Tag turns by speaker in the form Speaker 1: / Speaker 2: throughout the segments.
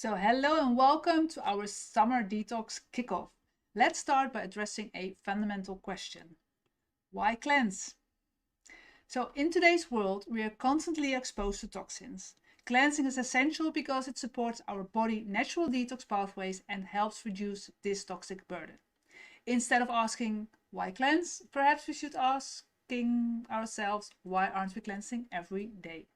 Speaker 1: So hello and welcome to our summer detox kickoff. Let's start by addressing a fundamental question. Why cleanse? So in today's world, we are constantly exposed to toxins. Cleansing is essential because it supports our body's natural detox pathways and helps reduce this toxic burden. Instead of asking why cleanse, perhaps we should asking ourselves why aren't we cleansing every day?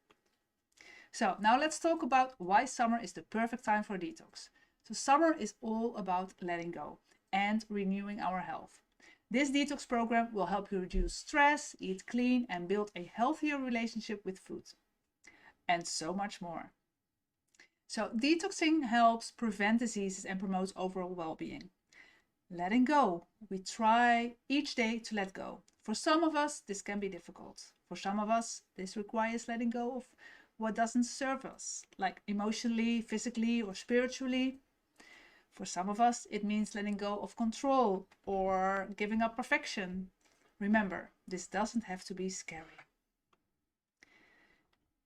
Speaker 1: So now let's talk about why summer is the perfect time for detox. So summer is all about letting go and renewing our health. This detox program will help you reduce stress, eat clean, and build a healthier relationship with food. And so much more. So detoxing helps prevent diseases and promotes overall well-being. Letting go. We try each day to let go. For some of us, this can be difficult. For some of us, this requires letting go of what doesn't serve us, like emotionally, physically, or spiritually. For some of us, it means letting go of control or giving up perfection. Remember, this doesn't have to be scary.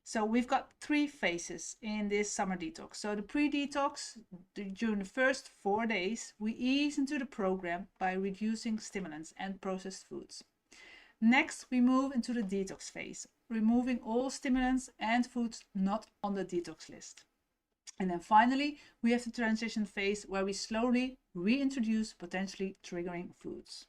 Speaker 1: So we've got 3 phases in this summer detox. So the pre-detox, during the first 4 days, we ease into the program by reducing stimulants and processed foods. Next, we move into the detox phase, removing all stimulants and foods not on the detox list. And then finally, we have the transition phase where we slowly reintroduce potentially triggering foods.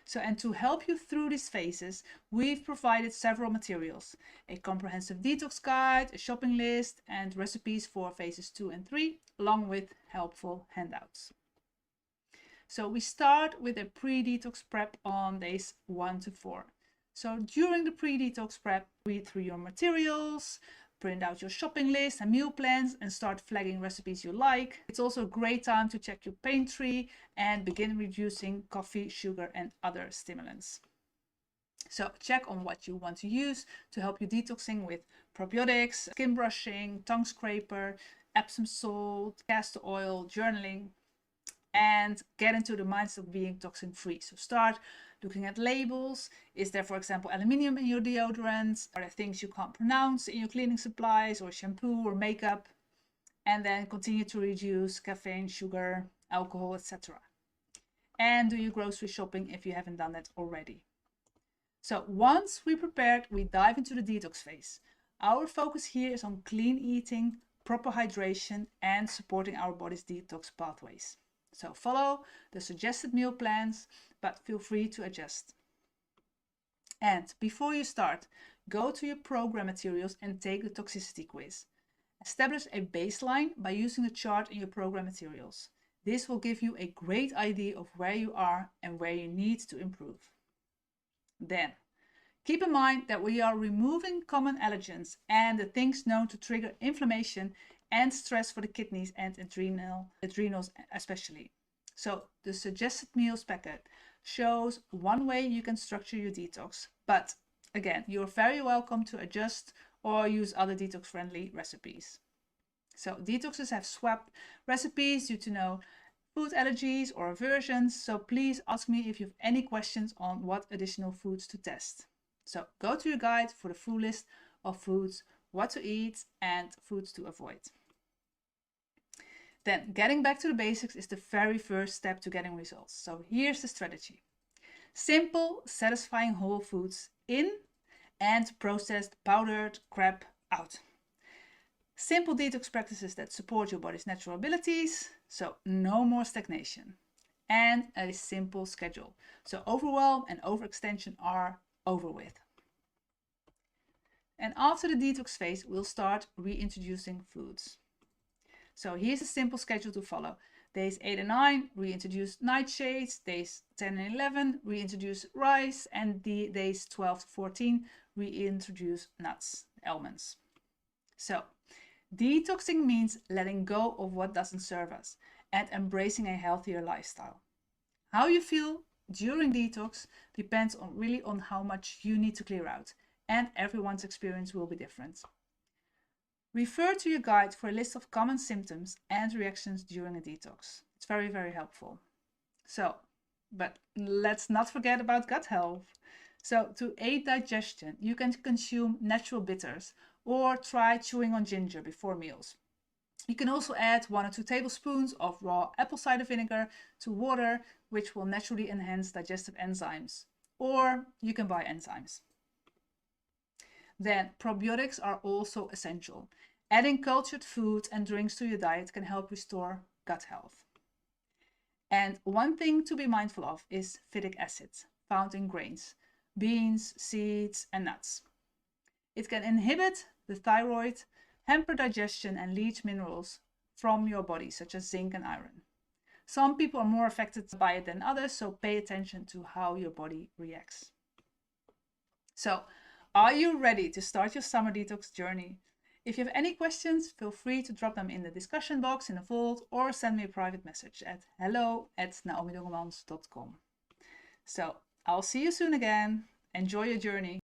Speaker 1: So, and to help you through these phases, we've provided several materials: a comprehensive detox guide, a shopping list, and recipes for phases 2 and 3, along with helpful handouts. So we start with a pre-detox prep on days 1 to 4. So during the pre-detox prep, read through your materials, print out your shopping list and meal plans, and start flagging recipes you like. It's also a great time to check your pantry and begin reducing coffee, sugar, and other stimulants. So check on what you want to use to help you detoxing with probiotics, skin brushing, tongue scraper, Epsom salt, castor oil, journaling, and get into the mindset of being toxin free. So start looking at labels. Is there, for example, aluminium in your deodorant? Are there things you can't pronounce in your cleaning supplies or shampoo or makeup? And then continue to reduce caffeine, sugar, alcohol, etc. And do your grocery shopping if you haven't done that already. So once we're prepared, we dive into the detox phase. Our focus here is on clean eating, proper hydration, and supporting our body's detox pathways. So follow the suggested meal plans, but feel free to adjust. And before you start, go to your program materials and take the toxicity quiz. Establish a baseline by using the chart in your program materials. This will give you a great idea of where you are and where you need to improve. Then, keep in mind that we are removing common allergens and the things known to trigger inflammation and stress for the kidneys and adrenals especially. So the suggested meals packet shows one way you can structure your detox, but again, you're very welcome to adjust or use other detox friendly recipes. So detoxes have swapped recipes due to no food allergies or aversions, so please ask me if you have any questions on what additional foods to test. So go to your guide for the full list of foods, what to eat, and foods to avoid. Then getting back to the basics is the very first step to getting results. So here's the strategy. Simple, satisfying whole foods in and processed powdered crap out. Simple detox practices that support your body's natural abilities, so no more stagnation. And a simple schedule, so overwhelm and overextension are over with. And after the detox phase, we'll start reintroducing foods. So here's a simple schedule to follow. Days 8 and 9, reintroduce nightshades. Days 10 and 11, reintroduce rice. And the days 12 to 14, reintroduce nuts, almonds. So detoxing means letting go of what doesn't serve us and embracing a healthier lifestyle. How you feel during detox depends really on how much you need to clear out, and everyone's experience will be different. Refer to your guide for a list of common symptoms and reactions during a detox. It's very, very helpful. So, but let's not forget about gut health. So to aid digestion, you can consume natural bitters or try chewing on ginger before meals. You can also add 1 or 2 tablespoons of raw apple cider vinegar to water, which will naturally enhance digestive enzymes. Or you can buy enzymes. Then probiotics are also essential. Adding cultured foods and drinks to your diet can help restore gut health. And one thing to be mindful of is phytic acid, found in grains, beans, seeds, and nuts. It can inhibit the thyroid, hamper digestion, and leach minerals from your body, such as zinc and iron. Some people are more affected by it than others, so pay attention to how your body reacts. So, are you ready to start your summer detox journey? If you have any questions, feel free to drop them in the discussion box in the vault or send me a private message at hello@naomidongemans.com. So, I'll see you soon again. Enjoy your journey.